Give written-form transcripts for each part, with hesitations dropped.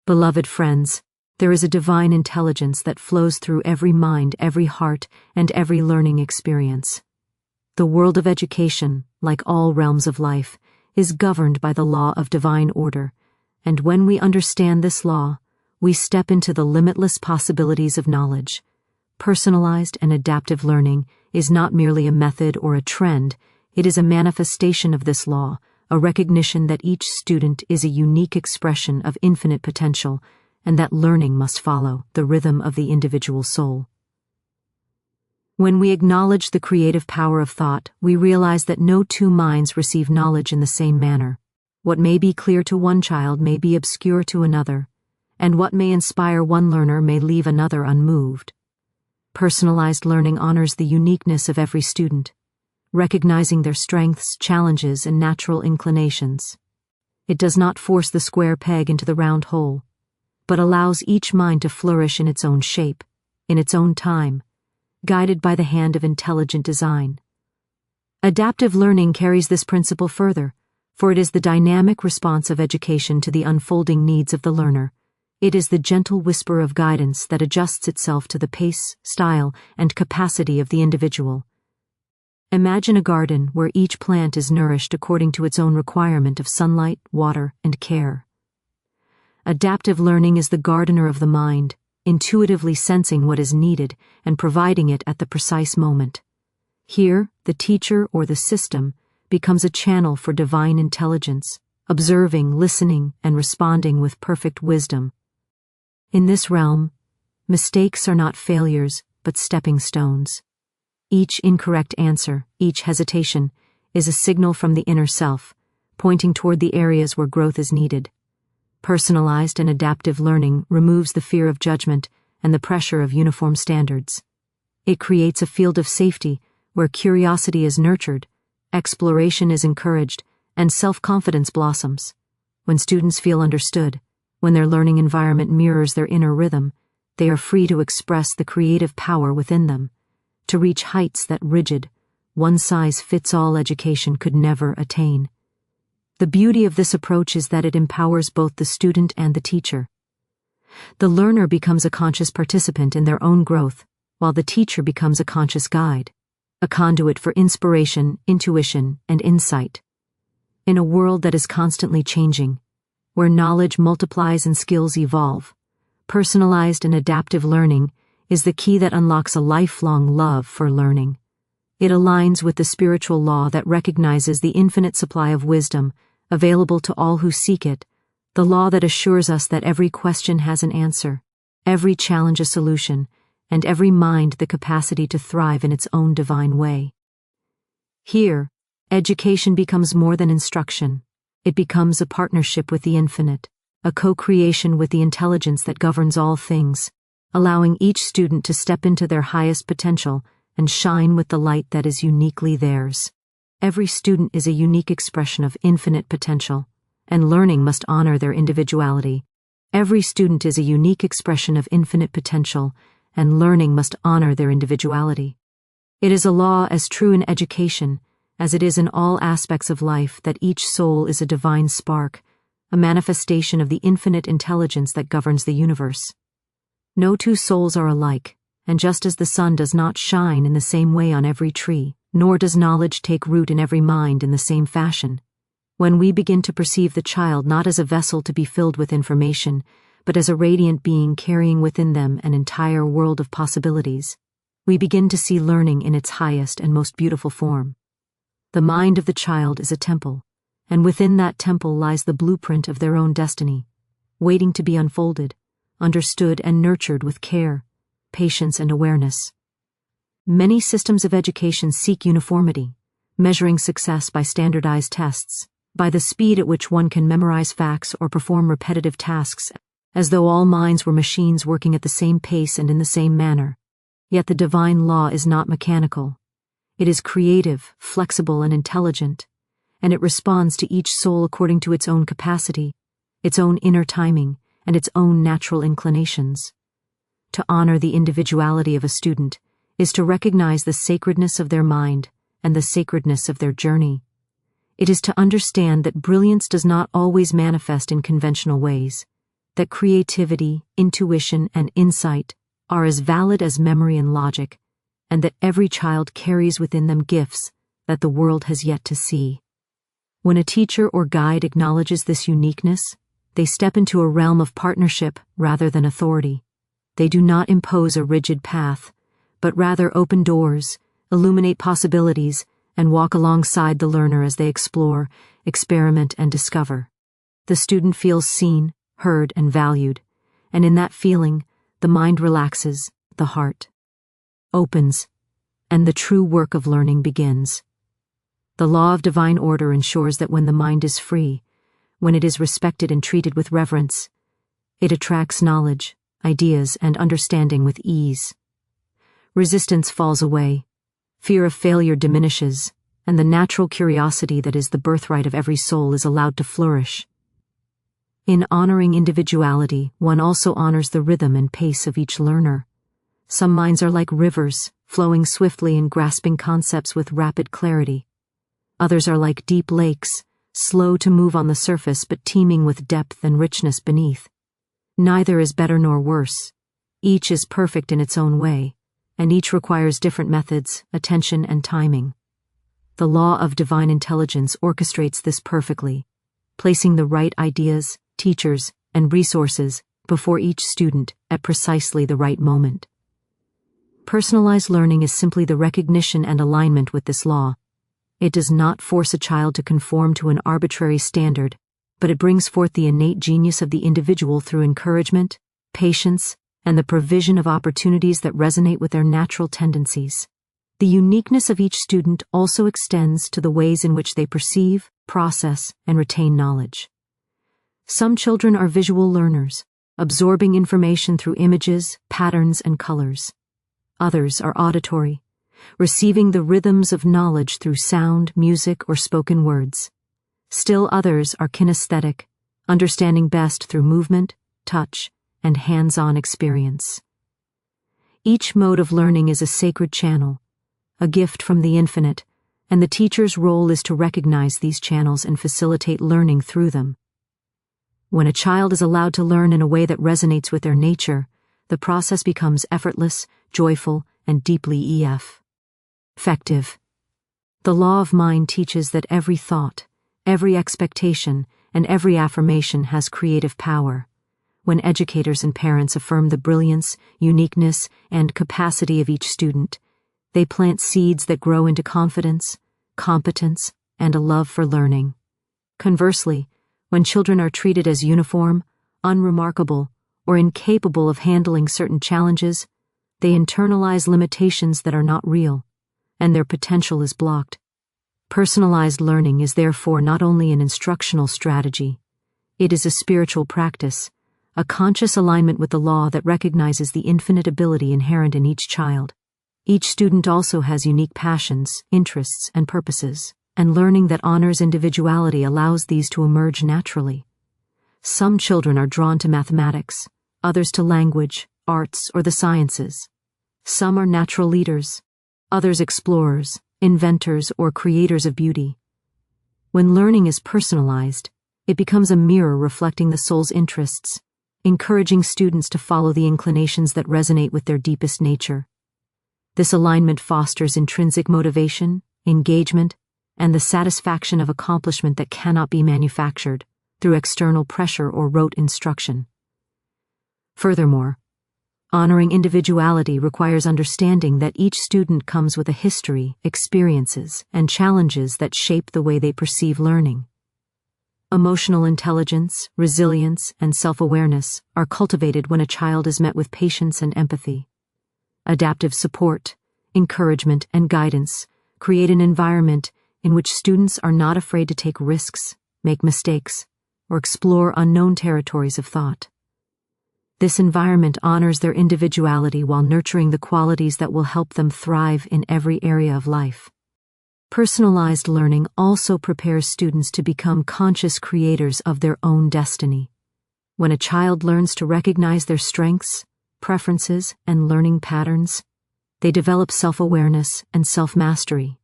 Beloved friends, there is a divine intelligence that flows through every mind, every heart, and every learning experience. The world of education, like all realms of life, is governed by the law of divine order, and when we understand this law, we step into the limitless possibilities of knowledge. Personalized and adaptive learning is not merely a method or a trend, it is a manifestation of this law, a recognition that each student is a unique expression of infinite potential, and that learning must follow the rhythm of the individual soul. When we acknowledge the creative power of thought, we realize that no two minds receive knowledge in the same manner. What may be clear to one child may be obscure to another, and what may inspire one learner may leave another unmoved. Personalized learning honors the uniqueness of every student, recognizing their strengths, challenges, and natural inclinations. It does not force the square peg into the round hole, but allows each mind to flourish in its own shape, in its own time, guided by the hand of intelligent design. Adaptive learning carries this principle further, for it is the dynamic response of education to the unfolding needs of the learner. It is the gentle whisper of guidance that adjusts itself to the pace, style, and capacity of the individual. Imagine a garden where each plant is nourished according to its own requirement of sunlight, water, and care. Adaptive learning is the gardener of the mind, intuitively sensing what is needed and providing it at the precise moment. Here, the teacher or the system becomes a channel for divine intelligence, observing, listening, and responding with perfect wisdom. In this realm, mistakes are not failures, but stepping stones. Each incorrect answer, each hesitation, is a signal from the inner self, pointing toward the areas where growth is needed. Personalized and adaptive learning removes the fear of judgment and the pressure of uniform standards. It creates a field of safety where curiosity is nurtured, exploration is encouraged, and self-confidence blossoms. When students feel understood, when their learning environment mirrors their inner rhythm, they are free to express the creative power within them, to reach heights that rigid, one-size-fits-all education could never attain. The beauty of this approach is that it empowers both the student and the teacher. The learner becomes a conscious participant in their own growth, while the teacher becomes a conscious guide, a conduit for inspiration, intuition, and insight. In a world that is constantly changing, where knowledge multiplies and skills evolve, personalized and adaptive learning is the key that unlocks a lifelong love for learning. It aligns with the spiritual law that recognizes the infinite supply of wisdom available to all who seek it, the law that assures us that every question has an answer, every challenge a solution, and every mind the capacity to thrive in its own divine way. Here, education becomes more than instruction. It becomes a partnership with the infinite, a co-creation with the intelligence that governs all things, allowing each student to step into their highest potential and shine with the light that is uniquely theirs. Every student is a unique expression of infinite potential, and learning must honor their individuality. Every student is a unique expression of infinite potential, and learning must honor their individuality. It is a law as true in education as it is in all aspects of life that each soul is a divine spark, a manifestation of the infinite intelligence that governs the universe. No two souls are alike, and just as the sun does not shine in the same way on every tree, nor does knowledge take root in every mind in the same fashion, when we begin to perceive the child not as a vessel to be filled with information, but as a radiant being carrying within them an entire world of possibilities, we begin to see learning in its highest and most beautiful form. The mind of the child is a temple, and within that temple lies the blueprint of their own destiny, waiting to be unfolded, understood and nurtured with care, patience, and awareness. Many systems of education seek uniformity, measuring success by standardized tests, by the speed at which one can memorize facts or perform repetitive tasks, as though all minds were machines working at the same pace and in the same manner. Yet the divine law is not mechanical. It is creative, flexible, and intelligent, and it responds to each soul according to its own capacity, its own inner timing, and its own natural inclinations. To honor the individuality of a student is to recognize the sacredness of their mind and the sacredness of their journey. It is to understand that brilliance does not always manifest in conventional ways. that creativity, intuition, and insight are as valid as memory and logic, and that every child carries within them gifts that the world has yet to see. When a teacher or guide acknowledges this uniqueness, they step into a realm of partnership rather than authority. They do not impose a rigid path, but rather open doors, illuminate possibilities, and walk alongside the learner as they explore, experiment, and discover. The student feels seen, heard, and valued, and in that feeling, the mind relaxes, the heart opens, and the true work of learning begins. The law of divine order ensures that when the mind is free, when it is respected and treated with reverence, it attracts knowledge, ideas, and understanding with ease. Resistance falls away, fear of failure diminishes, and the natural curiosity that is the birthright of every soul is allowed to flourish. In honoring individuality, one also honors the rhythm and pace of each learner. Some minds are like rivers, flowing swiftly and grasping concepts with rapid clarity. Others are like deep lakes, slow to move on the surface but teeming with depth and richness beneath. Neither is better nor worse. Each is perfect in its own way, and each requires different methods, attention, and timing. The law of divine intelligence orchestrates this perfectly, placing the right ideas, teachers, and resources before each student at precisely the right moment. Personalized learning is simply the recognition and alignment with this law. It does not force a child to conform to an arbitrary standard, but it brings forth the innate genius of the individual through encouragement, patience, and the provision of opportunities that resonate with their natural tendencies. The uniqueness of each student also extends to the ways in which they perceive, process, and retain knowledge. Some children are visual learners, absorbing information through images, patterns, and colors. Others are auditory, receiving the rhythms of knowledge through sound, music, or spoken words. Still others are kinesthetic, understanding best through movement, touch, and hands-on experience. Each mode of learning is a sacred channel, a gift from the infinite, and the teacher's role is to recognize these channels and facilitate learning through them. When a child is allowed to learn in a way that resonates with their nature, the process becomes effortless, joyful, and deeply effective. The law of mind teaches that every thought, every expectation, and every affirmation has creative power. When educators and parents affirm the brilliance, uniqueness, and capacity of each student, they plant seeds that grow into confidence, competence, and a love for learning. Conversely, when children are treated as uniform, unremarkable, or incapable of handling certain challenges, they internalize limitations that are not real, and their potential is blocked. Personalized learning is therefore not only an instructional strategy, it is a spiritual practice, a conscious alignment with the law that recognizes the infinite ability inherent in each child. Each student also has unique passions, interests, and purposes, and learning that honors individuality allows these to emerge naturally. Some children are drawn to mathematics, others to language, arts, or the sciences. Some are natural leaders, others explorers, inventors, or creators of beauty. When learning is personalized, it becomes a mirror reflecting the soul's interests, encouraging students to follow the inclinations that resonate with their deepest nature. This alignment fosters intrinsic motivation, engagement, and the satisfaction of accomplishment that cannot be manufactured through external pressure or rote instruction. Furthermore, honoring individuality requires understanding that each student comes with a history, experiences, and challenges that shape the way they perceive learning. Emotional intelligence, resilience, and self-awareness are cultivated when a child is met with patience and empathy. Adaptive support, encouragement, and guidance create an environment in which students are not afraid to take risks, make mistakes, or explore unknown territories of thought. This environment honors their individuality while nurturing the qualities that will help them thrive in every area of life. Personalized learning also prepares students to become conscious creators of their own destiny. When a child learns to recognize their strengths, preferences, and learning patterns, they develop self-awareness and self-mastery.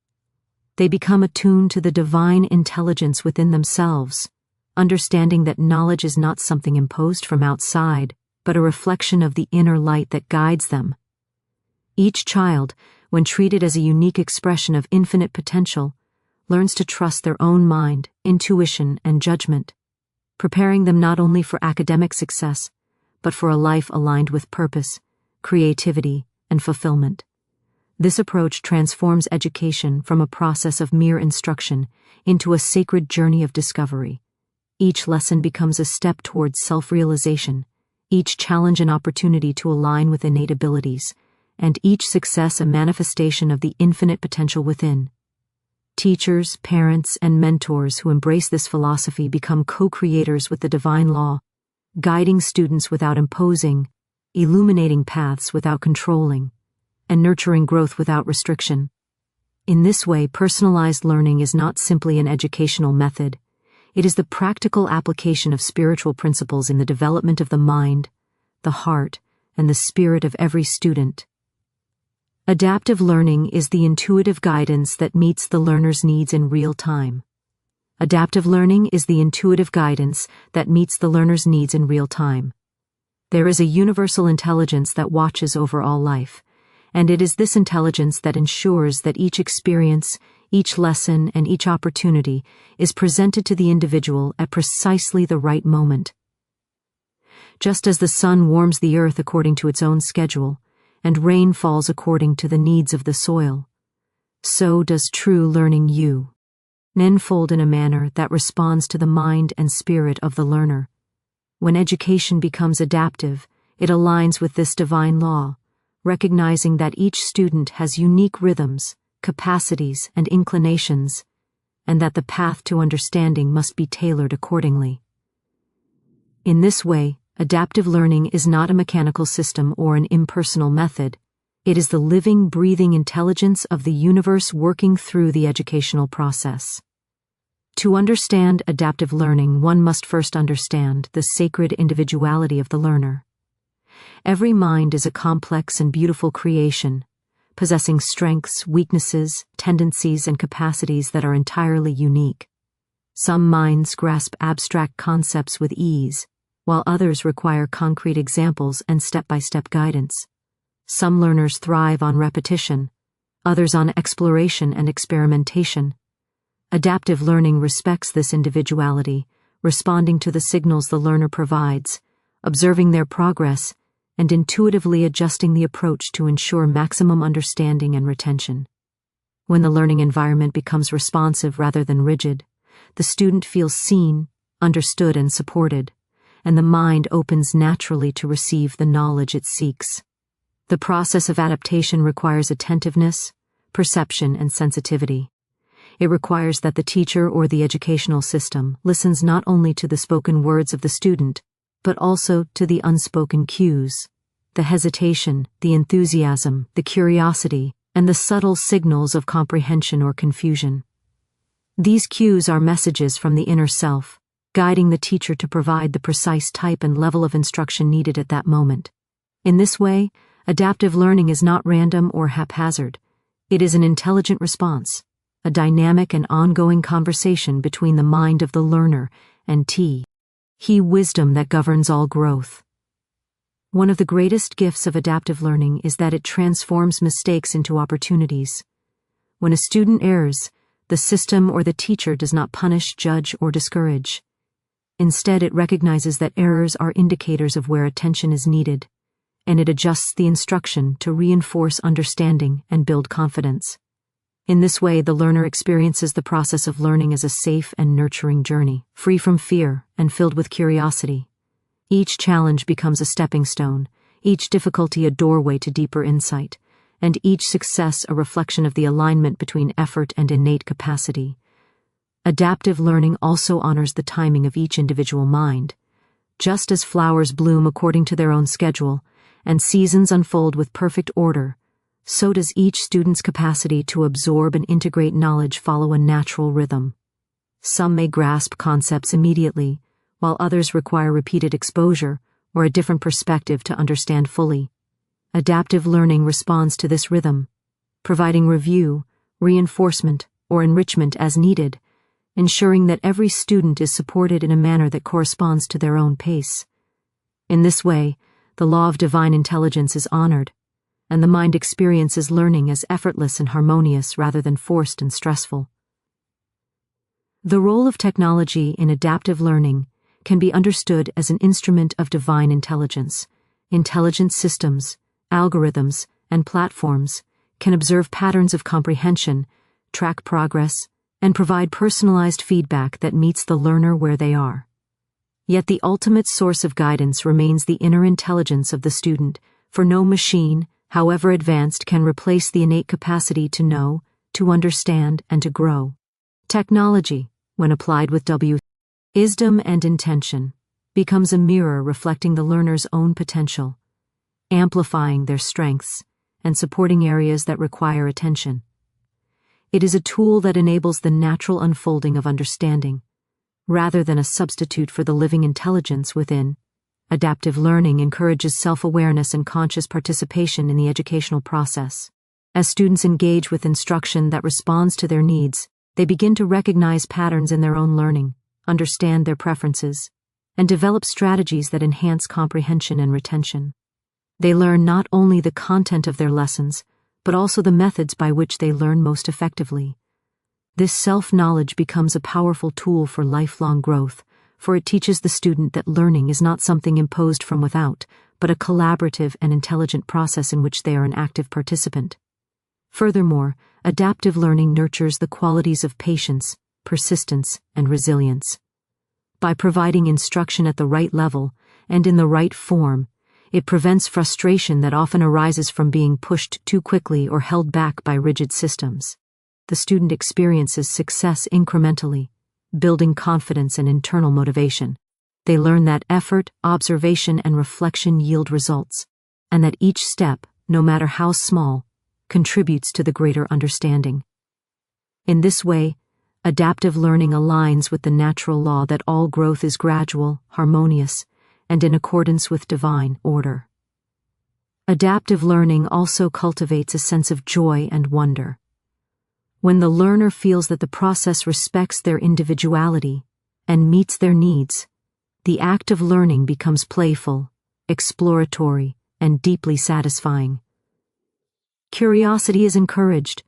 They become attuned to the divine intelligence within themselves, understanding that knowledge is not something imposed from outside, but a reflection of the inner light that guides them. Each child, when treated as a unique expression of infinite potential, learns to trust their own mind, intuition, and judgment, preparing them not only for academic success, but for a life aligned with purpose, creativity, and fulfillment. This approach transforms education from a process of mere instruction into a sacred journey of discovery. Each lesson becomes a step towards self-realization, each challenge an opportunity to align with innate abilities, and each success a manifestation of the infinite potential within. Teachers, parents, and mentors who embrace this philosophy become co-creators with the divine law, guiding students without imposing, illuminating paths without controlling, and nurturing growth without restriction. In this way, personalized learning is not simply an educational method. It is the practical application of spiritual principles in the development of the mind, the heart, and the spirit of every student. Adaptive learning is the intuitive guidance that meets the learner's needs in real time. Adaptive learning is the intuitive guidance that meets the learner's needs in real time. There is a universal intelligence that watches over all life, and it is this intelligence that ensures that each experience, each lesson, and each opportunity is presented to the individual at precisely the right moment. Just as the sun warms the earth according to its own schedule, and rain falls according to the needs of the soil, so does true learning unfold in a manner that responds to the mind and spirit of the learner. When education becomes adaptive, it aligns with this divine law, recognizing that each student has unique rhythms, capacities, and inclinations, and that the path to understanding must be tailored accordingly. In this way, adaptive learning is not a mechanical system or an impersonal method. It is the living, breathing intelligence of the universe working through the educational process. To understand adaptive learning, one must first understand the sacred individuality of the learner. Every mind is a complex and beautiful creation, possessing strengths, weaknesses, tendencies, and capacities that are entirely unique. Some minds grasp abstract concepts with ease, while others require concrete examples and step-by-step guidance. Some learners thrive on repetition, others on exploration and experimentation. Adaptive learning respects this individuality, responding to the signals the learner provides, observing their progress, and intuitively adjusting the approach to ensure maximum understanding and retention. When the learning environment becomes responsive rather than rigid, the student feels seen, understood, and supported, and the mind opens naturally to receive the knowledge it seeks. The process of adaptation requires attentiveness, perception, and sensitivity. It requires that the teacher or the educational system listens not only to the spoken words of the student, but also to the unspoken cues, the hesitation, the enthusiasm, the curiosity, and the subtle signals of comprehension or confusion. These cues are messages from the inner self, guiding the teacher to provide the precise type and level of instruction needed at that moment. In this way, adaptive learning is not random or haphazard. It is an intelligent response, a dynamic and ongoing conversation between the mind of the learner and He wisdom that governs all growth. One of the greatest gifts of adaptive learning is that it transforms mistakes into opportunities. When a student errs, the system or the teacher does not punish, judge, or discourage. Instead, it recognizes that errors are indicators of where attention is needed, and it adjusts the instruction to reinforce understanding and build confidence. In this way, the learner experiences the process of learning as a safe and nurturing journey, free from fear and filled with curiosity. Each challenge becomes a stepping stone, each difficulty a doorway to deeper insight, and each success a reflection of the alignment between effort and innate capacity. Adaptive learning also honors the timing of each individual mind. Just as flowers bloom according to their own schedule, and seasons unfold with perfect order, so does each student's capacity to absorb and integrate knowledge follow a natural rhythm. Some may grasp concepts immediately, while others require repeated exposure or a different perspective to understand fully. Adaptive learning responds to this rhythm, providing review, reinforcement, or enrichment as needed, ensuring that every student is supported in a manner that corresponds to their own pace. In this way, the law of divine intelligence is honored, and the mind experiences learning as effortless and harmonious rather than forced and stressful. The role of technology in adaptive learning can be understood as an instrument of divine intelligence. Intelligent systems, algorithms, and platforms can observe patterns of comprehension, track progress, and provide personalized feedback that meets the learner where they are. Yet the ultimate source of guidance remains the inner intelligence of the student, for no machine, however advanced, can replace the innate capacity to know, to understand, and to grow. Technology, when applied with wisdom and intention, becomes a mirror reflecting the learner's own potential, amplifying their strengths and supporting areas that require attention. It is a tool that enables the natural unfolding of understanding, rather than a substitute for the living intelligence within. Adaptive learning encourages self-awareness and conscious participation in the educational process. As students engage with instruction that responds to their needs, they begin to recognize patterns in their own learning, understand their preferences, and develop strategies that enhance comprehension and retention. They learn not only the content of their lessons, but also the methods by which they learn most effectively. This self-knowledge becomes a powerful tool for lifelong growth, for it teaches the student that learning is not something imposed from without, but a collaborative and intelligent process in which they are an active participant. Furthermore, adaptive learning nurtures the qualities of patience, persistence, and resilience. By providing instruction at the right level and in the right form, it prevents frustration that often arises from being pushed too quickly or held back by rigid systems. The student experiences success incrementally, building confidence and internal motivation. They learn that effort, observation, and reflection yield results, and that each step, no matter how small, contributes to the greater understanding. In this way, adaptive learning aligns with the natural law that all growth is gradual, harmonious, and in accordance with divine order. Adaptive learning also cultivates a sense of joy and wonder. When the learner feels that the process respects their individuality and meets their needs, the act of learning becomes playful, exploratory, and deeply satisfying. Curiosity is encouraged,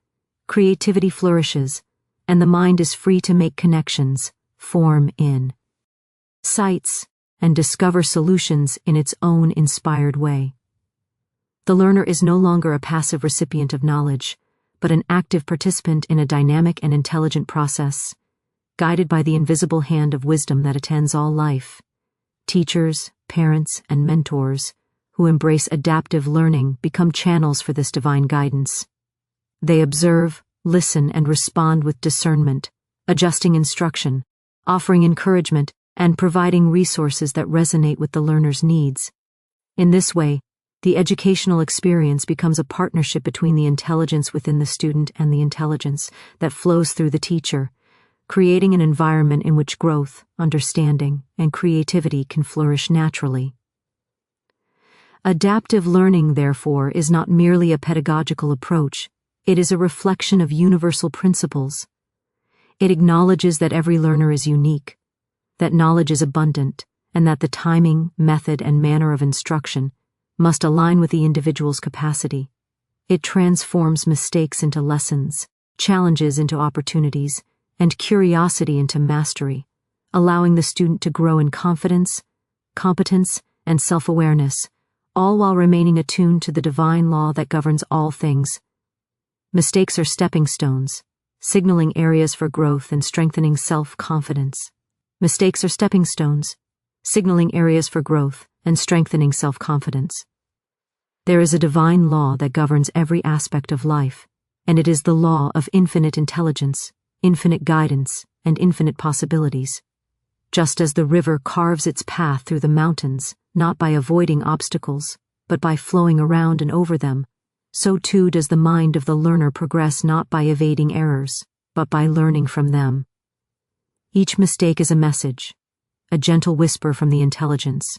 creativity flourishes, and the mind is free to make connections, form insights, and discover solutions in its own inspired way. The learner is no longer a passive recipient of knowledge, but an active participant in a dynamic and intelligent process, guided by the invisible hand of wisdom that attends all life. Teachers, parents, and mentors who embrace adaptive learning become channels for this divine guidance. They observe, listen, and respond with discernment, adjusting instruction, offering encouragement, and providing resources that resonate with the learner's needs. In this way, the educational experience becomes a partnership between the intelligence within the student and the intelligence that flows through the teacher, creating an environment in which growth, understanding, and creativity can flourish naturally. Adaptive learning, therefore, is not merely a pedagogical approach, it is a reflection of universal principles. It acknowledges that every learner is unique, that knowledge is abundant, and that the timing, method, and manner of instruction must align with the individual's capacity. It transforms mistakes into lessons, challenges into opportunities, and curiosity into mastery, allowing the student to grow in confidence, competence, and self-awareness, all while remaining attuned to the divine law that governs all things. Mistakes are stepping stones, signaling areas for growth and strengthening self-confidence. Mistakes are stepping stones, signaling areas for growth and strengthening self-confidence. There is a divine law that governs every aspect of life, and it is the law of infinite intelligence, infinite guidance, and infinite possibilities. Just as the river carves its path through the mountains, not by avoiding obstacles, but by flowing around and over them, so too does the mind of the learner progress not by evading errors, but by learning from them. Each mistake is a message, a gentle whisper from the intelligence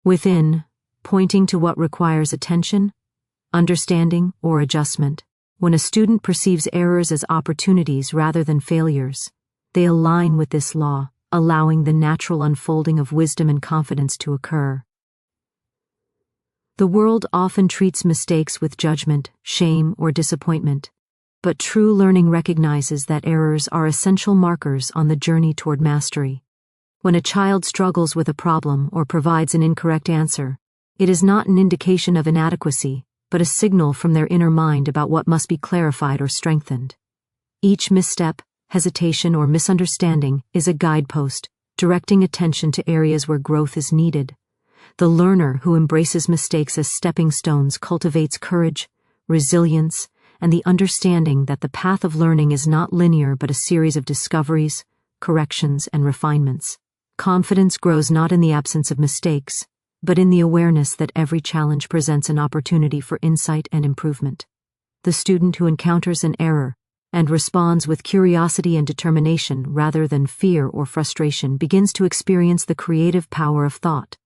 within, pointing to what requires attention, understanding, or adjustment. When a student perceives errors as opportunities rather than failures, They align with this law, allowing the natural unfolding of wisdom and confidence to occur. The world often treats mistakes with judgment, shame, or disappointment, but true learning recognizes that errors are essential markers on the journey toward mastery. When a child struggles with a problem or provides an incorrect answer, it is not an indication of inadequacy, but a signal from their inner mind about what must be clarified or strengthened. Each misstep, hesitation, or misunderstanding is a guidepost, directing attention to areas where growth is needed. The learner who embraces mistakes as stepping stones cultivates courage, resilience, and the understanding that the path of learning is not linear but a series of discoveries, corrections, and refinements. Confidence grows not in the absence of mistakes, but in the awareness that every challenge presents an opportunity for insight and improvement. The student who encounters an error and responds with curiosity and determination rather than fear or frustration begins to experience the creative power of thought.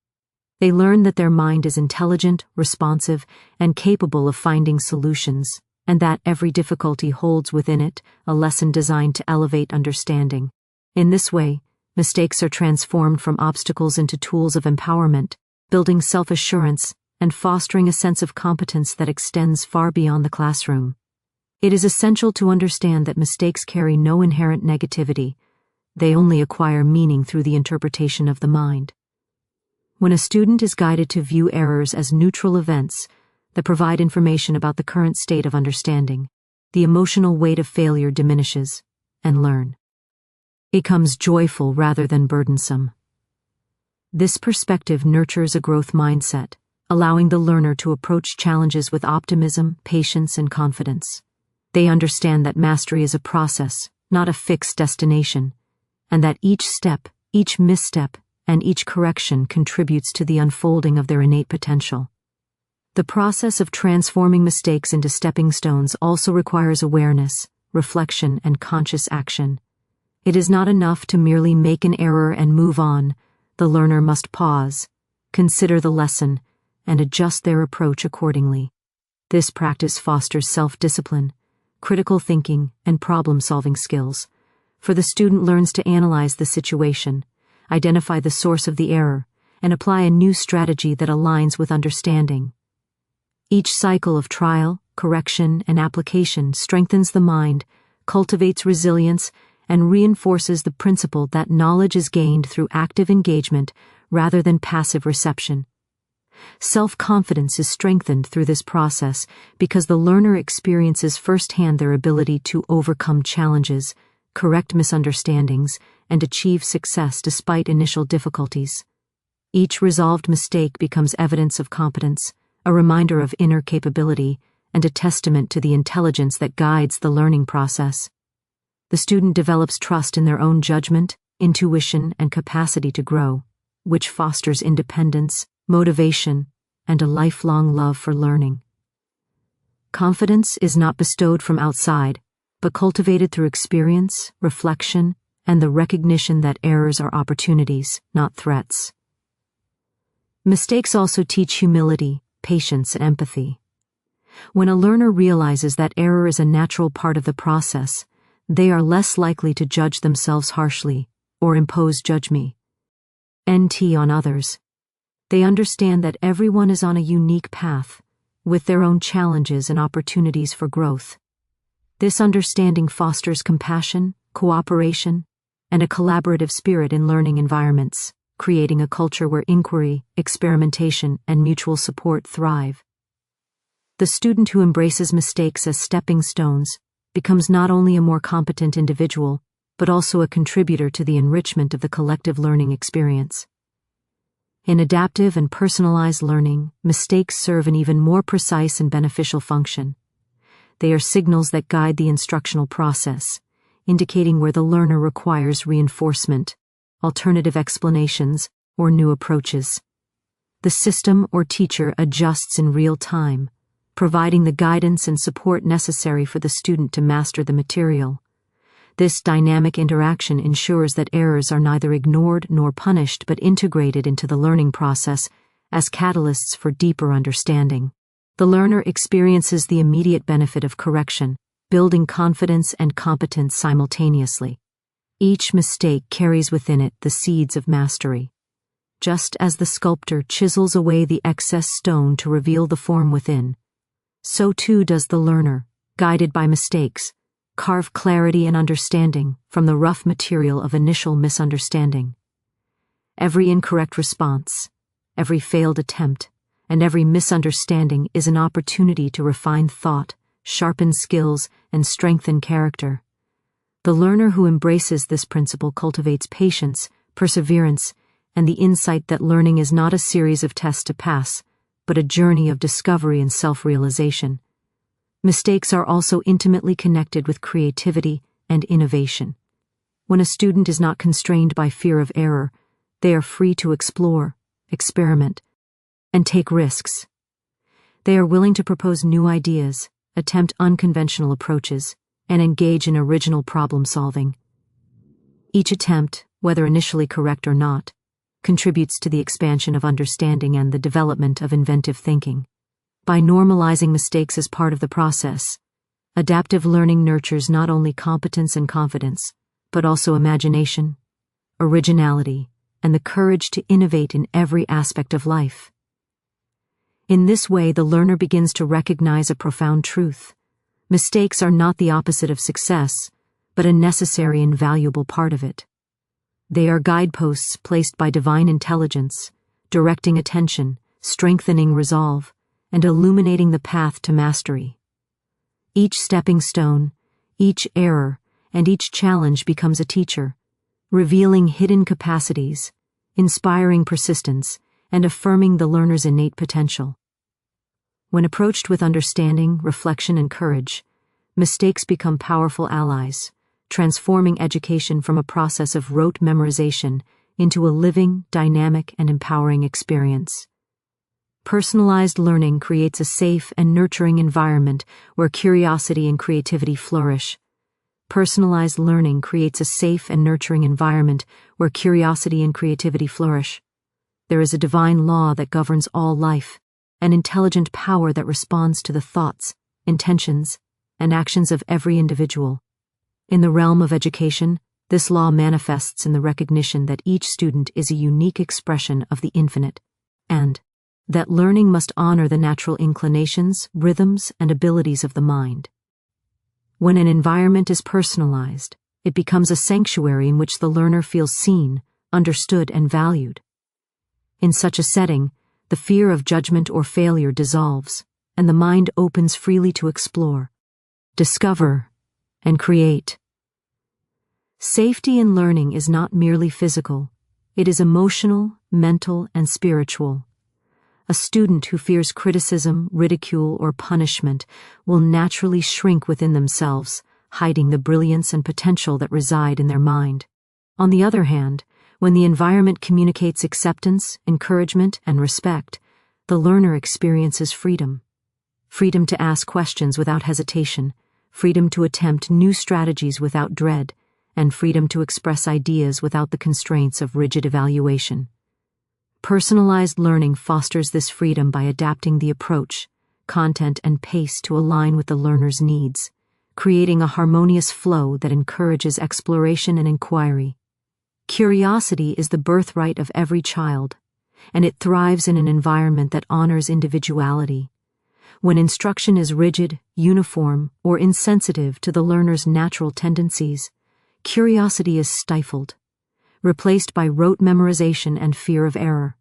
They learn that their mind is intelligent, responsive, and capable of finding solutions, and that every difficulty holds within it a lesson designed to elevate understanding. In this way, mistakes are transformed from obstacles into tools of empowerment, building self-assurance and fostering a sense of competence that extends far beyond the classroom. It is essential to understand that mistakes carry no inherent negativity. They only acquire meaning through the interpretation of the mind. When a student is guided to view errors as neutral events that provide information about the current state of understanding, the emotional weight of failure diminishes, and learn becomes joyful rather than burdensome. This perspective nurtures a growth mindset, allowing the learner to approach challenges with optimism, patience, and confidence. They understand that mastery is a process, not a fixed destination, and that each step, each misstep, and each correction contributes to the unfolding of their innate potential. The process of transforming mistakes into stepping stones also requires awareness, reflection, and conscious action. It is not enough to merely make an error and move on. The learner must pause, consider the lesson, and adjust their approach accordingly. This practice fosters self-discipline, critical thinking, and problem-solving skills, for the student learns to analyze the situation, identify the source of the error, and apply a new strategy that aligns with understanding. Each cycle of trial, correction, and application strengthens the mind, cultivates resilience, and reinforces the principle that knowledge is gained through active engagement rather than passive reception. Self-confidence is strengthened through this process because the learner experiences firsthand their ability to overcome challenges, correct misunderstandings, and achieve success despite initial difficulties. Each resolved mistake becomes evidence of competence, a reminder of inner capability, and a testament to the intelligence that guides the learning process. The student develops trust in their own judgment, intuition, and capacity to grow, which fosters independence, motivation, and a lifelong love for learning. Confidence is not bestowed from outside, but cultivated through experience, reflection, and the recognition that errors are opportunities, not threats. Mistakes also teach humility, patience, and empathy. When a learner realizes that error is a natural part of the process, they are less likely to judge themselves harshly or impose judgment on others. They understand that everyone is on a unique path, with their own challenges and opportunities for growth. This understanding fosters compassion, cooperation, and a collaborative spirit in learning environments, creating a culture where inquiry, experimentation, and mutual support thrive. The student who embraces mistakes as stepping stones becomes not only a more competent individual, but also a contributor to the enrichment of the collective learning experience. In adaptive and personalized learning, mistakes serve an even more precise and beneficial function. They are signals that guide the instructional process, indicating where the learner requires reinforcement, alternative explanations, or new approaches. The system or teacher adjusts in real time, providing the guidance and support necessary for the student to master the material. This dynamic interaction ensures that errors are neither ignored nor punished but integrated into the learning process as catalysts for deeper understanding. The learner experiences the immediate benefit of correction, building confidence and competence simultaneously. Each mistake carries within it the seeds of mastery. Just as the sculptor chisels away the excess stone to reveal the form within, so too does the learner, guided by mistakes, carve clarity and understanding from the rough material of initial misunderstanding. Every incorrect response, every failed attempt, and every misunderstanding is an opportunity to refine thought, sharpen skills, and strengthen character. The learner who embraces this principle cultivates patience, perseverance, and the insight that learning is not a series of tests to pass, but a journey of discovery and self-realization. Mistakes are also intimately connected with creativity and innovation. When a student is not constrained by fear of error, they are free to explore, experiment, and take risks. They are willing to propose new ideas, attempt unconventional approaches, and engage in original problem-solving. Each attempt, whether initially correct or not, contributes to the expansion of understanding and the development of inventive thinking. By normalizing mistakes as part of the process, adaptive learning nurtures not only competence and confidence, but also imagination, originality, and the courage to innovate in every aspect of life. In this way, the learner begins to recognize a profound truth. Mistakes are not the opposite of success, but a necessary and valuable part of it. They are guideposts placed by divine intelligence, directing attention, strengthening resolve, and illuminating the path to mastery. Each stepping stone, each error, and each challenge becomes a teacher, revealing hidden capacities, inspiring persistence, and affirming the learner's innate potential. When approached with understanding, reflection, and courage, mistakes become powerful allies, transforming education from a process of rote memorization into a living, dynamic, and empowering experience. Personalized learning creates a safe and nurturing environment where curiosity and creativity flourish. Personalized learning creates a safe and nurturing environment where curiosity and creativity flourish. There is a divine law that governs all life, an intelligent power that responds to the thoughts, intentions, and actions of every individual. In the realm of education, this law manifests in the recognition that each student is a unique expression of the infinite, and that learning must honor the natural inclinations, rhythms, and abilities of the mind. When an environment is personalized, it becomes a sanctuary in which the learner feels seen, understood, and valued. In such a setting, the fear of judgment or failure dissolves, and the mind opens freely to explore, discover, and create. Safety in learning is not merely physical, it is emotional, mental, and spiritual. A student who fears criticism, ridicule, or punishment will naturally shrink within themselves, hiding the brilliance and potential that reside in their mind. On the other hand, when the environment communicates acceptance, encouragement, and respect, the learner experiences freedom. Freedom to ask questions without hesitation, freedom to attempt new strategies without dread, and freedom to express ideas without the constraints of rigid evaluation. Personalized learning fosters this freedom by adapting the approach, content, and pace to align with the learner's needs, creating a harmonious flow that encourages exploration and inquiry. Curiosity is the birthright of every child, and it thrives in an environment that honors individuality. When instruction is rigid, uniform, or insensitive to the learner's natural tendencies, curiosity is stifled, replaced by rote memorization and fear of error.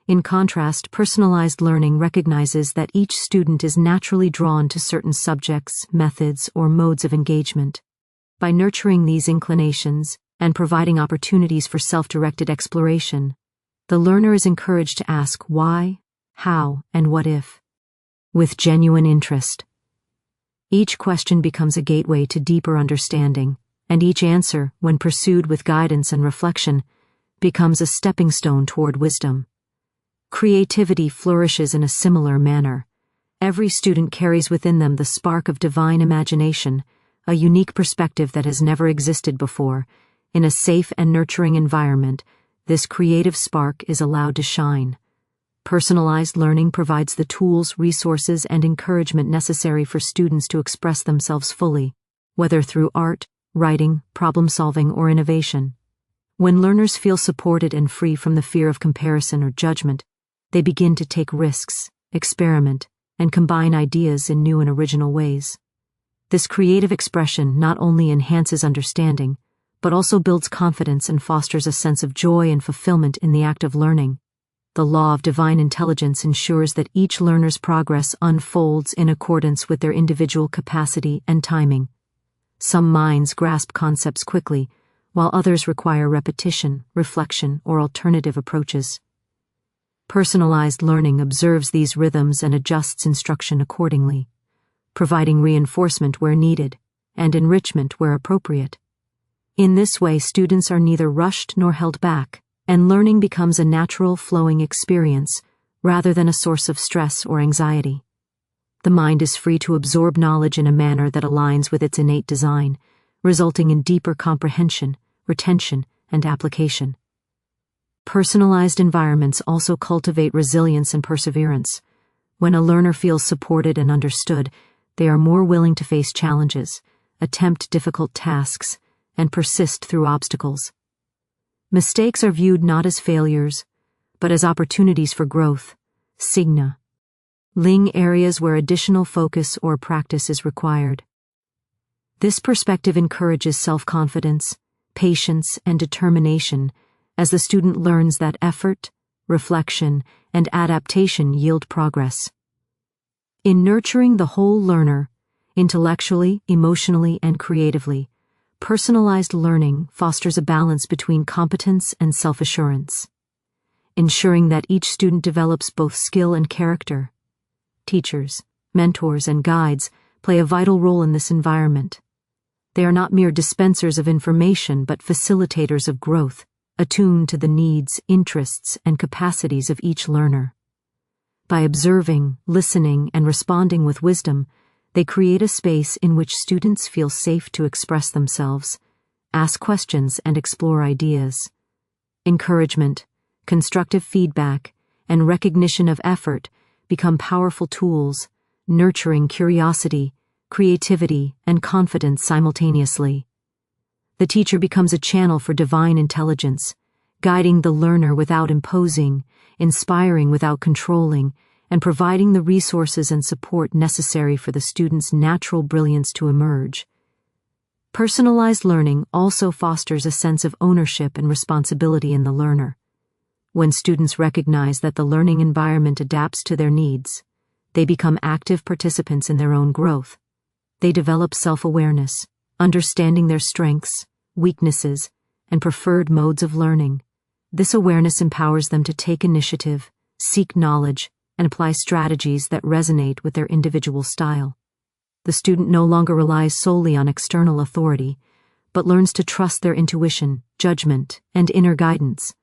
In contrast, personalized learning recognizes that each student is naturally drawn to certain subjects, methods, or modes of engagement. By nurturing these inclinations and providing opportunities for self-directed exploration, the learner is encouraged to ask why, how, and what if, with genuine interest. Each question becomes a gateway to deeper understanding, and each answer, when pursued with guidance and reflection, becomes a stepping stone toward wisdom. Creativity flourishes in a similar manner. Every student carries within them the spark of divine imagination, a unique perspective that has never existed before. In a safe and nurturing environment, this creative spark is allowed to shine. Personalized learning provides the tools, resources, and encouragement necessary for students to express themselves fully, whether through art, writing, problem-solving, or innovation. When learners feel supported and free from the fear of comparison or judgment, they begin to take risks, experiment, and combine ideas in new and original ways. This creative expression not only enhances understanding, but also builds confidence and fosters a sense of joy and fulfillment in the act of learning. The law of divine intelligence ensures that each learner's progress unfolds in accordance with their individual capacity and timing. Some minds grasp concepts quickly, while others require repetition, reflection, or alternative approaches. Personalized learning observes these rhythms and adjusts instruction accordingly, providing reinforcement where needed and enrichment where appropriate. In this way, students are neither rushed nor held back, and learning becomes a natural, flowing experience rather than a source of stress or anxiety. The mind is free to absorb knowledge in a manner that aligns with its innate design, resulting in deeper comprehension, retention, and application. Personalized environments also cultivate resilience and perseverance. When a learner feels supported and understood, they are more willing to face challenges, attempt difficult tasks, and persist through obstacles. Mistakes are viewed not as failures, but as opportunities for growth, signa, ling areas where additional focus or practice is required. This perspective encourages self-confidence, patience, and determination as the student learns that effort, reflection, and adaptation yield progress. In nurturing the whole learner, intellectually, emotionally, and creatively, personalized learning fosters a balance between competence and self-assurance, ensuring that each student develops both skill and character. Teachers, mentors, and guides play a vital role in this environment. They are not mere dispensers of information but facilitators of growth, attuned to the needs, interests, and capacities of each learner. By observing, listening, and responding with wisdom, they create a space in which students feel safe to express themselves, ask questions, and explore ideas. Encouragement, constructive feedback, and recognition of effort become powerful tools, nurturing curiosity, creativity, and confidence simultaneously. The teacher becomes a channel for divine intelligence, guiding the learner without imposing, inspiring without controlling, and providing the resources and support necessary for the student's natural brilliance to emerge. Personalized learning also fosters a sense of ownership and responsibility in the learner. When students recognize that the learning environment adapts to their needs, they become active participants in their own growth. They develop self-awareness, understanding their strengths, weaknesses, and preferred modes of learning. This awareness empowers them to take initiative, seek knowledge, and apply strategies that resonate with their individual style. The student no longer relies solely on external authority, but learns to trust their intuition, judgment, and inner guidance,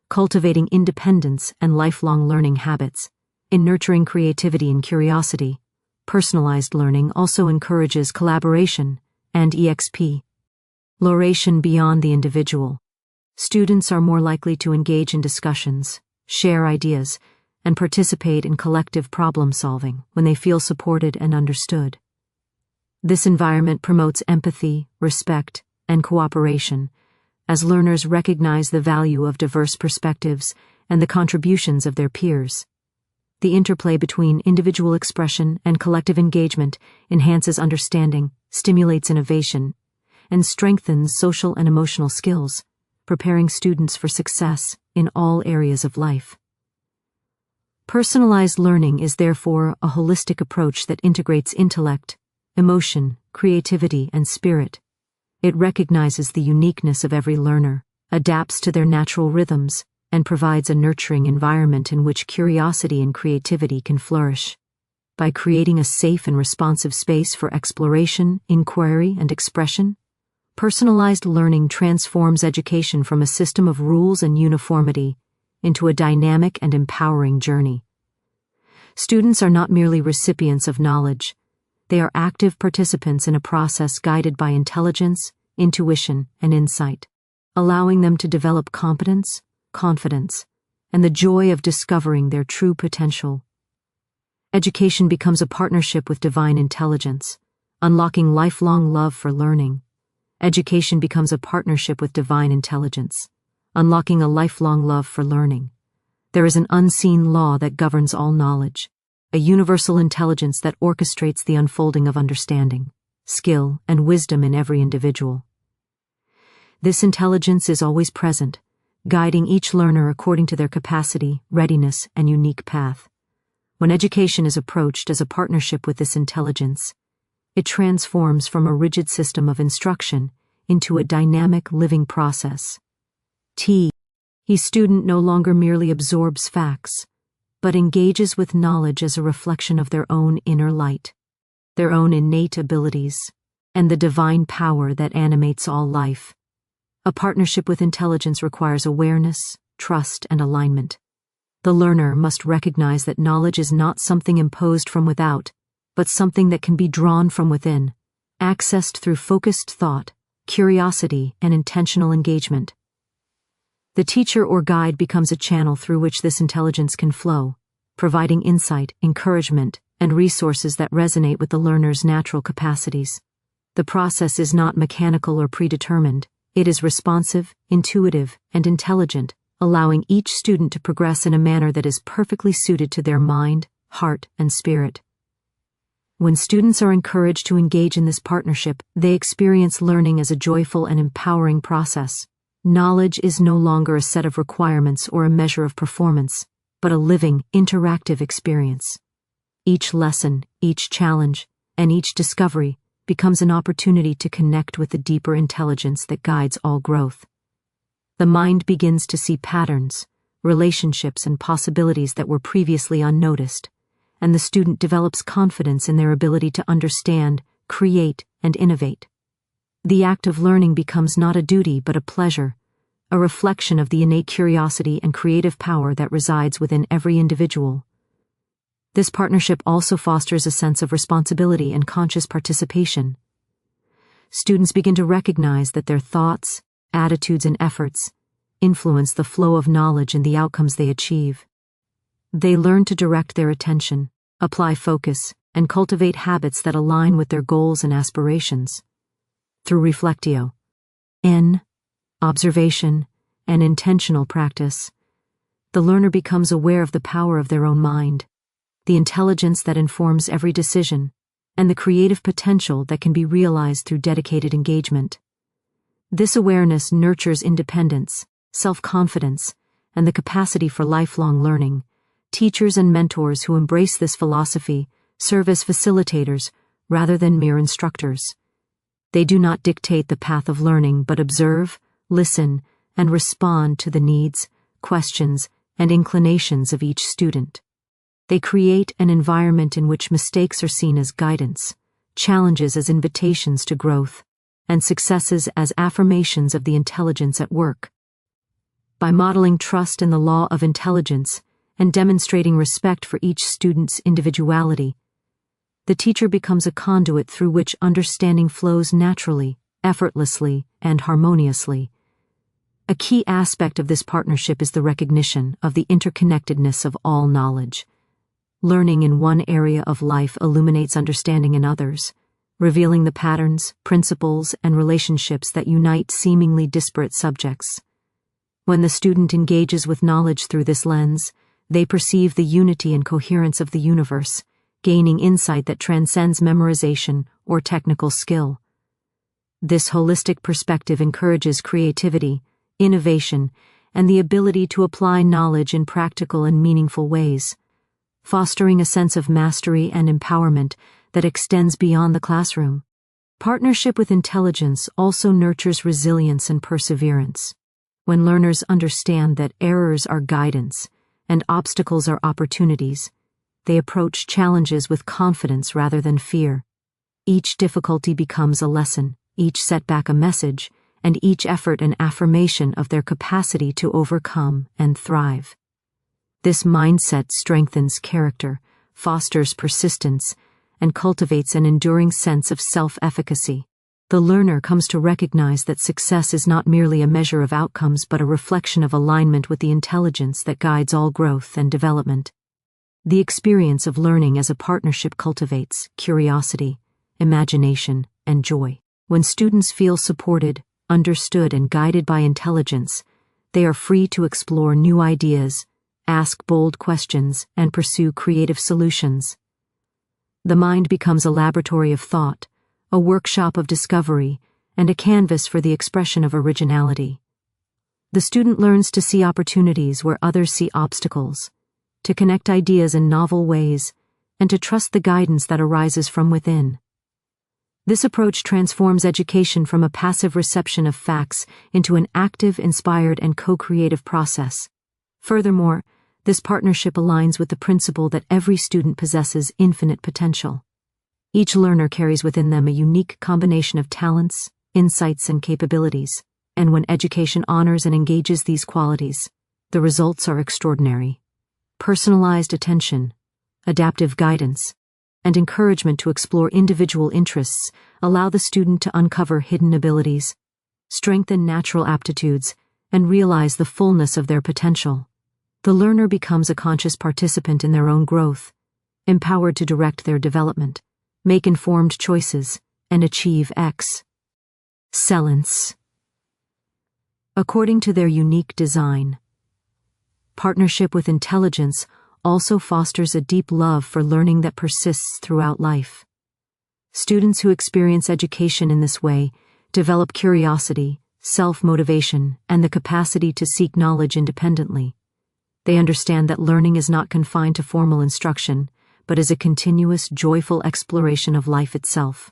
cultivating independence and lifelong learning habits. In nurturing creativity and curiosity, personalized learning also encourages collaboration and exploration beyond the individual. Students are more likely to engage in discussions, share ideas, and participate in collective problem-solving when they feel supported and understood. This environment promotes empathy, respect, and cooperation as learners recognize the value of diverse perspectives and the contributions of their peers. The interplay between individual expression and collective engagement enhances understanding, stimulates innovation, and strengthens social and emotional skills, preparing students for success in all areas of life. Personalized learning is therefore a holistic approach that integrates intellect, emotion, creativity, and spirit. It recognizes the uniqueness of every learner, adapts to their natural rhythms, and provides a nurturing environment in which curiosity and creativity can flourish. By creating a safe and responsive space for exploration, inquiry, and expression, personalized learning transforms education from a system of rules and uniformity into a dynamic and empowering journey. Students are not merely recipients of knowledge. They are active participants in a process guided by intelligence, intuition, and insight, allowing them to develop competence, confidence, and the joy of discovering their true potential. Education becomes a partnership with divine intelligence, unlocking lifelong love for learning. Education becomes a partnership with divine intelligence, unlocking a lifelong love for learning. There is an unseen law that governs all knowledge, a universal intelligence that orchestrates the unfolding of understanding, skill, and wisdom in every individual. This intelligence is always present, guiding each learner according to their capacity, readiness, and unique path. When education is approached as a partnership with this intelligence, it transforms from a rigid system of instruction into a dynamic living process. Each student no longer merely absorbs facts, but engages with knowledge as a reflection of their own inner light, their own innate abilities, and the divine power that animates all life. A partnership with intelligence requires awareness, trust, and alignment. The learner must recognize that knowledge is not something imposed from without, but something that can be drawn from within, accessed through focused thought, curiosity, and intentional engagement. The teacher or guide becomes a channel through which this intelligence can flow, providing insight, encouragement, and resources that resonate with the learner's natural capacities. The process is not mechanical or predetermined. It is responsive, intuitive, and intelligent, allowing each student to progress in a manner that is perfectly suited to their mind, heart, and spirit. When students are encouraged to engage in this partnership, they experience learning as a joyful and empowering process. Knowledge is no longer a set of requirements or a measure of performance, but a living, interactive experience. Each lesson, each challenge, and each discovery becomes an opportunity to connect with the deeper intelligence that guides all growth. The mind begins to see patterns, relationships, and possibilities that were previously unnoticed, and the student develops confidence in their ability to understand, create, and innovate. The act of learning becomes not a duty but a pleasure, a reflection of the innate curiosity and creative power that resides within every individual. This partnership also fosters a sense of responsibility and conscious participation. Students begin to recognize that their thoughts, attitudes, and efforts influence the flow of knowledge and the outcomes they achieve. They learn to direct their attention, apply focus, and cultivate habits that align with their goals and aspirations. Through reflectio, observation, and intentional practice, the learner becomes aware of the power of their own mind, the intelligence that informs every decision, and the creative potential that can be realized through dedicated engagement. This awareness nurtures independence, self-confidence, and the capacity for lifelong learning. Teachers and mentors who embrace this philosophy serve as facilitators rather than mere instructors. They do not dictate the path of learning but observe, listen, and respond to the needs, questions, and inclinations of each student. They create an environment in which mistakes are seen as guidance, challenges as invitations to growth, and successes as affirmations of the intelligence at work. By modeling trust in the law of intelligence and demonstrating respect for each student's individuality, the teacher becomes a conduit through which understanding flows naturally, effortlessly, and harmoniously. A key aspect of this partnership is the recognition of the interconnectedness of all knowledge. Learning in one area of life illuminates understanding in others, revealing the patterns, principles, and relationships that unite seemingly disparate subjects. When the student engages with knowledge through this lens, they perceive the unity and coherence of the universe, gaining insight that transcends memorization or technical skill. This holistic perspective encourages creativity, innovation, and the ability to apply knowledge in practical and meaningful ways, fostering a sense of mastery and empowerment that extends beyond the classroom. Partnership with intelligence also nurtures resilience and perseverance. When learners understand that errors are guidance and obstacles are opportunities, they approach challenges with confidence rather than fear. Each difficulty becomes a lesson, each setback a message, and each effort an affirmation of their capacity to overcome and thrive. This mindset strengthens character, fosters persistence, and cultivates an enduring sense of self-efficacy. The learner comes to recognize that success is not merely a measure of outcomes but a reflection of alignment with the intelligence that guides all growth and development. The experience of learning as a partnership cultivates curiosity, imagination, and joy. When students feel supported, understood, and guided by intelligence, they are free to explore new ideas, ask bold questions, and pursue creative solutions. The mind becomes a laboratory of thought, a workshop of discovery, and a canvas for the expression of originality. The student learns to see opportunities where others see obstacles, to connect ideas in novel ways, and to trust the guidance that arises from within. This approach transforms education from a passive reception of facts into an active, inspired, and co-creative process. Furthermore, this partnership aligns with the principle that every student possesses infinite potential. Each learner carries within them a unique combination of talents, insights, and capabilities, and when education honors and engages these qualities, the results are extraordinary. Personalized attention, adaptive guidance, and encouragement to explore individual interests allow the student to uncover hidden abilities, strengthen natural aptitudes, and realize the fullness of their potential. The learner becomes a conscious participant in their own growth, empowered to direct their development, make informed choices, and achieve excellence. According to their unique design, partnership with intelligence also fosters a deep love for learning that persists throughout life. Students who experience education in this way develop curiosity, self-motivation, and the capacity to seek knowledge independently. They understand that learning is not confined to formal instruction, but is a continuous, joyful exploration of life itself.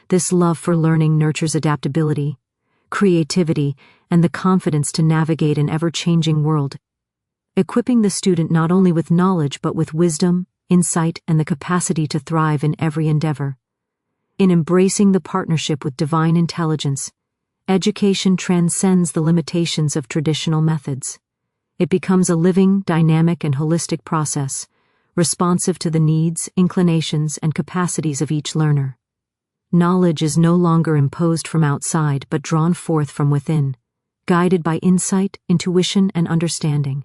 This love for learning nurtures adaptability, creativity, and the confidence to navigate an ever-changing world, equipping the student not only with knowledge but with wisdom, insight, and the capacity to thrive in every endeavor. In embracing the partnership with divine intelligence, education transcends the limitations of traditional methods. It becomes a living, dynamic, and holistic process, responsive to the needs, inclinations, and capacities of each learner. Knowledge is no longer imposed from outside but drawn forth from within, guided by insight, intuition, and understanding.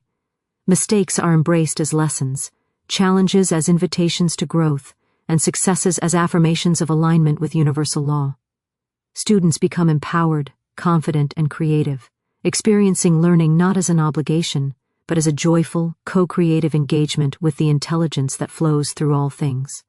Mistakes are embraced as lessons, challenges as invitations to growth, and successes as affirmations of alignment with universal law. Students become empowered, confident, and creative, experiencing learning not as an obligation, but as a joyful, co-creative engagement with the intelligence that flows through all things.